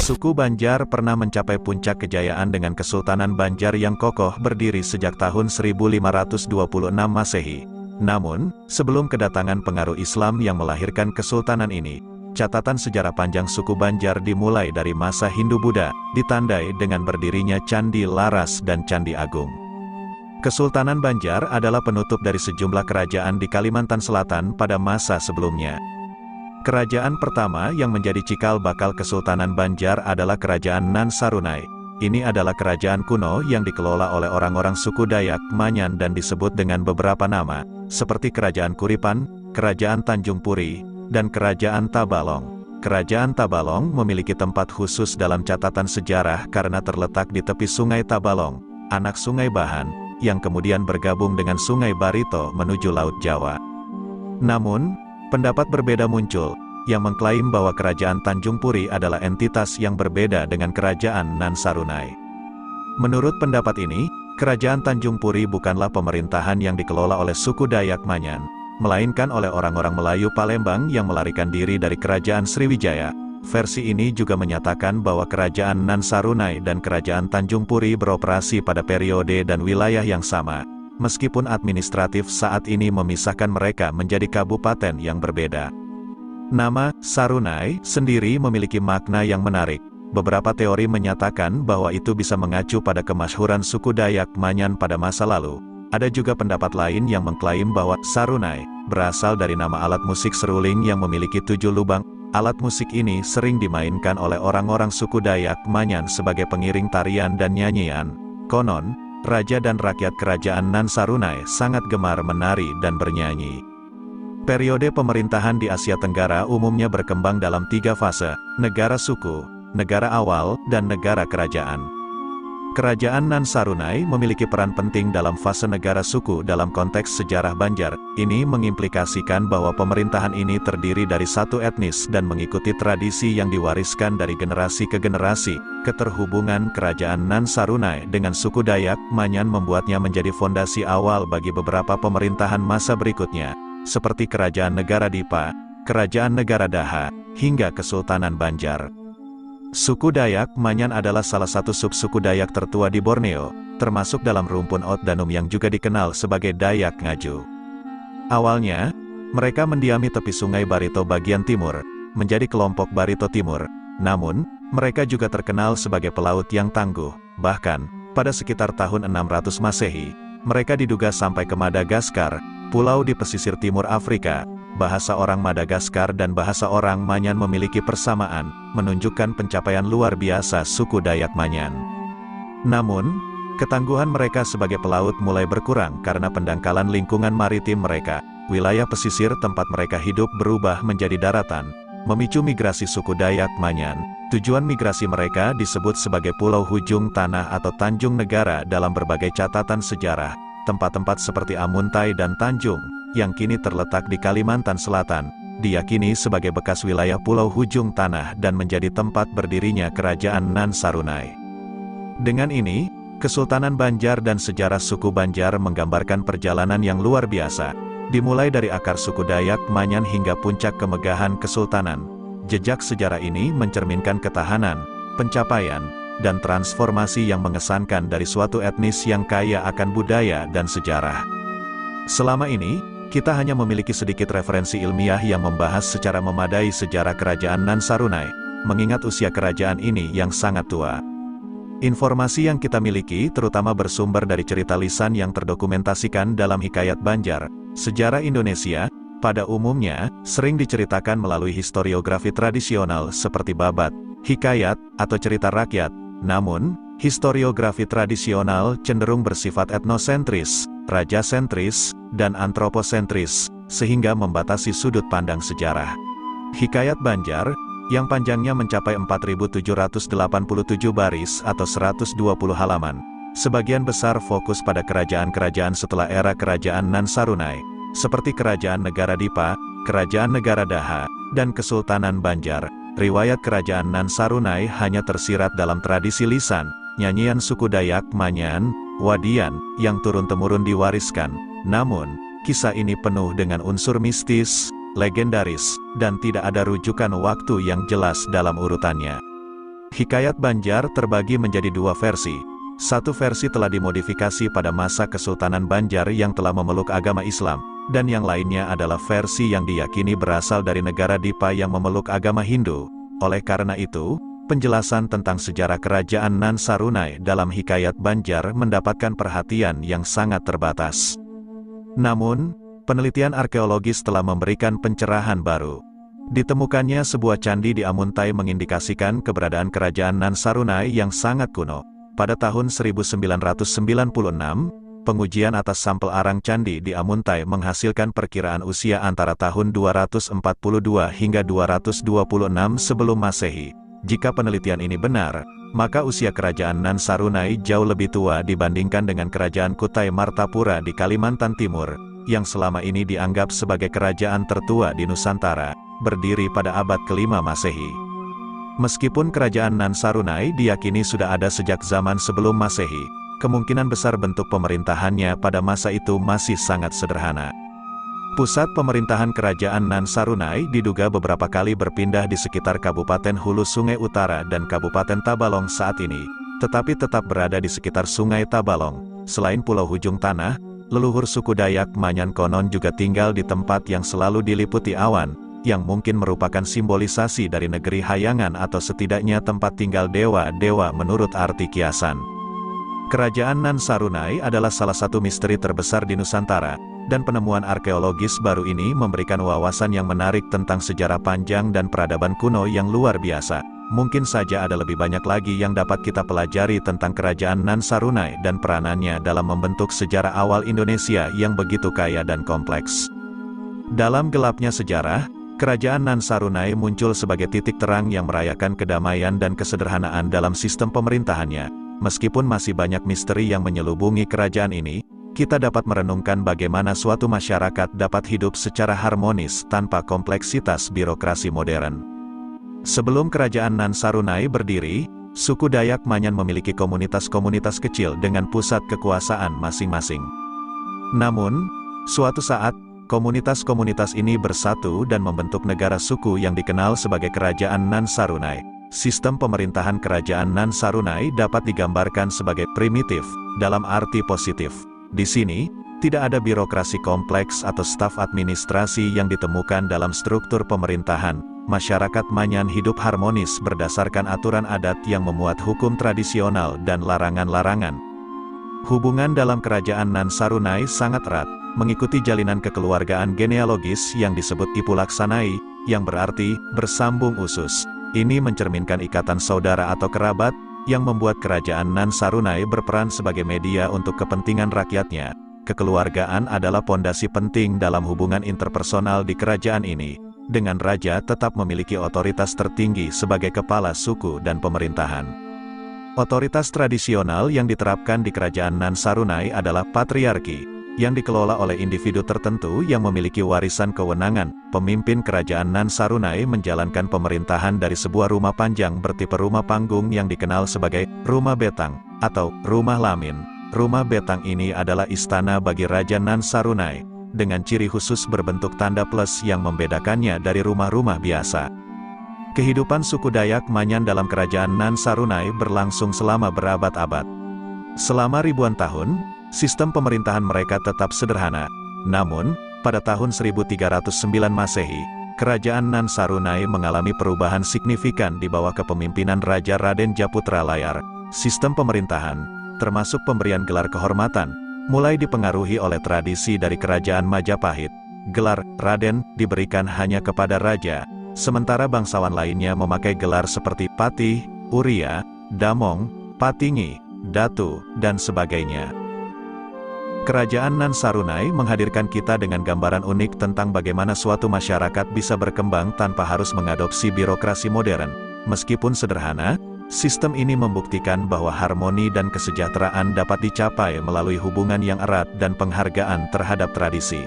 Suku Banjar pernah mencapai puncak kejayaan dengan Kesultanan Banjar yang kokoh berdiri sejak tahun 1526 Masehi. Namun, sebelum kedatangan pengaruh Islam yang melahirkan kesultanan ini, catatan sejarah panjang suku Banjar dimulai dari masa Hindu-Buddha, ditandai dengan berdirinya Candi Laras dan Candi Agung. Kesultanan Banjar adalah penutup dari sejumlah kerajaan di Kalimantan Selatan pada masa sebelumnya. Kerajaan pertama yang menjadi cikal bakal Kesultanan Banjar adalah Kerajaan Nan Sarunai. Ini adalah kerajaan kuno yang dikelola oleh orang-orang suku Dayak Manyan dan disebut dengan beberapa nama, seperti Kerajaan Kuripan, Kerajaan Tanjung Puri, dan Kerajaan Tabalong. Kerajaan Tabalong memiliki tempat khusus dalam catatan sejarah karena terletak di tepi Sungai Tabalong, anak Sungai Bahan, yang kemudian bergabung dengan Sungai Barito menuju Laut Jawa. Namun, pendapat berbeda muncul, yang mengklaim bahwa Kerajaan Tanjung Puri adalah entitas yang berbeda dengan Kerajaan Nan Sarunai. Menurut pendapat ini, Kerajaan Tanjung Puri bukanlah pemerintahan yang dikelola oleh suku Dayak Manyan, melainkan oleh orang-orang Melayu Palembang yang melarikan diri dari Kerajaan Sriwijaya. Versi ini juga menyatakan bahwa Kerajaan Nan Sarunai dan Kerajaan Tanjung Puri beroperasi pada periode dan wilayah yang sama, meskipun administratif saat ini memisahkan mereka menjadi kabupaten yang berbeda. Nama Sarunai sendiri memiliki makna yang menarik. Beberapa teori menyatakan bahwa itu bisa mengacu pada kemasyhuran suku Dayak Manyan pada masa lalu. Ada juga pendapat lain yang mengklaim bahwa Sarunai berasal dari nama alat musik seruling yang memiliki 7 lubang. Alat musik ini sering dimainkan oleh orang-orang suku Dayak Manyan sebagai pengiring tarian dan nyanyian. Konon, raja dan rakyat Kerajaan Nan Sarunai sangat gemar menari dan bernyanyi. Periode pemerintahan di Asia Tenggara umumnya berkembang dalam 3 fase: negara suku, negara awal, dan negara kerajaan. Kerajaan Nan Sarunai memiliki peran penting dalam fase negara suku dalam konteks sejarah Banjar. Ini mengimplikasikan bahwa pemerintahan ini terdiri dari satu etnis dan mengikuti tradisi yang diwariskan dari generasi ke generasi. Keterhubungan Kerajaan Nan Sarunai dengan suku Dayak Manyan membuatnya menjadi fondasi awal bagi beberapa pemerintahan masa berikutnya, seperti Kerajaan Negara Dipa, Kerajaan Negara Daha, hingga Kesultanan Banjar. Suku Dayak Manyan adalah salah satu subsuku Dayak tertua di Borneo, termasuk dalam rumpun Otdanum yang juga dikenal sebagai Dayak Ngaju. Awalnya, mereka mendiami tepi Sungai Barito bagian timur, menjadi kelompok Barito Timur. Namun, mereka juga terkenal sebagai pelaut yang tangguh. Bahkan, pada sekitar tahun 600 Masehi, mereka diduga sampai ke Madagaskar, pulau di pesisir timur Afrika. Bahasa orang Madagaskar dan bahasa orang Manyan memiliki persamaan, menunjukkan pencapaian luar biasa suku Dayak Manyan. Namun, ketangguhan mereka sebagai pelaut mulai berkurang karena pendangkalan lingkungan maritim mereka. Wilayah pesisir tempat mereka hidup berubah menjadi daratan, memicu migrasi suku Dayak Manyan. Tujuan migrasi mereka disebut sebagai Pulau Hujung Tanah atau Tanjung Negara dalam berbagai catatan sejarah. Tempat-tempat seperti Amuntai dan Tanjung, yang kini terletak di Kalimantan Selatan, diyakini sebagai bekas wilayah Pulau Hujung Tanah dan menjadi tempat berdirinya Kerajaan Nan Sarunai. Dengan ini, Kesultanan Banjar dan sejarah suku Banjar menggambarkan perjalanan yang luar biasa, dimulai dari akar suku Dayak Manyan hingga puncak kemegahan kesultanan. Jejak sejarah ini mencerminkan ketahanan, pencapaian, dan transformasi yang mengesankan dari suatu etnis yang kaya akan budaya dan sejarah. Selama ini, kita hanya memiliki sedikit referensi ilmiah yang membahas secara memadai sejarah Kerajaan Nan Sarunai, mengingat usia kerajaan ini yang sangat tua. Informasi yang kita miliki terutama bersumber dari cerita lisan yang terdokumentasikan dalam Hikayat Banjar. Sejarah Indonesia, pada umumnya, sering diceritakan melalui historiografi tradisional seperti babat, hikayat, atau cerita rakyat. Namun, historiografi tradisional cenderung bersifat etnosentris, rajasentris, dan antroposentris, sehingga membatasi sudut pandang sejarah. Hikayat Banjar, yang panjangnya mencapai 4.787 baris atau 120 halaman, sebagian besar fokus pada kerajaan-kerajaan setelah era Kerajaan Nan Sarunai, seperti Kerajaan Negara Dipa, Kerajaan Negara Daha, dan Kesultanan Banjar. Riwayat Kerajaan Nan Sarunai hanya tersirat dalam tradisi lisan, nyanyian suku Dayak Manyan, Wadian, yang turun-temurun diwariskan. Namun, kisah ini penuh dengan unsur mistis, legendaris, dan tidak ada rujukan waktu yang jelas dalam urutannya. Hikayat Banjar terbagi menjadi dua versi. Satu versi telah dimodifikasi pada masa Kesultanan Banjar yang telah memeluk agama Islam, dan yang lainnya adalah versi yang diyakini berasal dari negara Dipa yang memeluk agama Hindu. Oleh karena itu, penjelasan tentang sejarah kerajaan Nan Sarunai dalam Hikayat Banjar mendapatkan perhatian yang sangat terbatas. Namun, penelitian arkeologis telah memberikan pencerahan baru. Ditemukannya sebuah candi di Amuntai mengindikasikan keberadaan kerajaan Nan Sarunai yang sangat kuno. Pada tahun 1996, pengujian atas sampel arang candi di Amuntai menghasilkan perkiraan usia antara tahun 242 hingga 226 sebelum Masehi. Jika penelitian ini benar, maka usia kerajaan Nan Sarunai jauh lebih tua dibandingkan dengan kerajaan Kutai Martapura di Kalimantan Timur, yang selama ini dianggap sebagai kerajaan tertua di Nusantara, berdiri pada abad ke-5 Masehi. Meskipun kerajaan Nan Sarunai diyakini sudah ada sejak zaman sebelum Masehi, kemungkinan besar bentuk pemerintahannya pada masa itu masih sangat sederhana. Pusat pemerintahan kerajaan Nan Sarunai diduga beberapa kali berpindah di sekitar Kabupaten Hulu Sungai Utara dan Kabupaten Tabalong saat ini, tetapi tetap berada di sekitar Sungai Tabalong. Selain Pulau Hujung Tanah, leluhur suku Dayak Manyan konon juga tinggal di tempat yang selalu diliputi awan, yang mungkin merupakan simbolisasi dari negeri hayangan atau setidaknya tempat tinggal dewa-dewa menurut arti kiasan. Kerajaan Nan Sarunai adalah salah satu misteri terbesar di Nusantara, dan penemuan arkeologis baru ini memberikan wawasan yang menarik tentang sejarah panjang dan peradaban kuno yang luar biasa. Mungkin saja ada lebih banyak lagi yang dapat kita pelajari tentang kerajaan Nan Sarunai dan peranannya dalam membentuk sejarah awal Indonesia yang begitu kaya dan kompleks. Dalam gelapnya sejarah, kerajaan Nan Sarunai muncul sebagai titik terang yang merayakan kedamaian dan kesederhanaan dalam sistem pemerintahannya. Meskipun masih banyak misteri yang menyelubungi kerajaan ini, kita dapat merenungkan bagaimana suatu masyarakat dapat hidup secara harmonis tanpa kompleksitas birokrasi modern. Sebelum kerajaan Nan Sarunai berdiri, suku Dayak Manyan memiliki komunitas-komunitas kecil dengan pusat kekuasaan masing-masing. Namun, suatu saat, komunitas-komunitas ini bersatu dan membentuk negara suku yang dikenal sebagai Kerajaan Nan Sarunai. Sistem pemerintahan Kerajaan Nan Sarunai dapat digambarkan sebagai primitif, dalam arti positif. Di sini, tidak ada birokrasi kompleks atau staf administrasi yang ditemukan dalam struktur pemerintahan. Masyarakat Manyan hidup harmonis berdasarkan aturan adat yang memuat hukum tradisional dan larangan-larangan. Hubungan dalam Kerajaan Nan Sarunai sangat erat, mengikuti jalinan kekeluargaan genealogis yang disebut Ipulaksanai, yang berarti bersambung usus. Ini mencerminkan ikatan saudara atau kerabat, yang membuat Kerajaan Nan Sarunai berperan sebagai media untuk kepentingan rakyatnya. Kekeluargaan adalah pondasi penting dalam hubungan interpersonal di kerajaan ini, dengan raja tetap memiliki otoritas tertinggi sebagai kepala suku dan pemerintahan. Otoritas tradisional yang diterapkan di Kerajaan Nan Sarunai adalah patriarki, yang dikelola oleh individu tertentu yang memiliki warisan kewenangan. Pemimpin Kerajaan Nan Sarunai menjalankan pemerintahan dari sebuah rumah panjang bertipe rumah panggung yang dikenal sebagai rumah betang, atau rumah lamin. Rumah betang ini adalah istana bagi Raja Nan Sarunai, dengan ciri khusus berbentuk tanda plus yang membedakannya dari rumah-rumah biasa. Kehidupan suku Dayak Manyan dalam Kerajaan Nan Sarunai berlangsung selama berabad-abad. Selama ribuan tahun, sistem pemerintahan mereka tetap sederhana. Namun, pada tahun 1309 Masehi, Kerajaan Nan Sarunai mengalami perubahan signifikan di bawah kepemimpinan Raja Raden Japutra Layar. Sistem pemerintahan, termasuk pemberian gelar kehormatan, mulai dipengaruhi oleh tradisi dari Kerajaan Majapahit. Gelar Raden diberikan hanya kepada raja, sementara bangsawan lainnya memakai gelar seperti Patih, Uria, Damong, Patinggi, Datu, dan sebagainya. Kerajaan Nan Sarunai menghadirkan kita dengan gambaran unik tentang bagaimana suatu masyarakat bisa berkembang tanpa harus mengadopsi birokrasi modern. Meskipun sederhana, sistem ini membuktikan bahwa harmoni dan kesejahteraan dapat dicapai melalui hubungan yang erat dan penghargaan terhadap tradisi.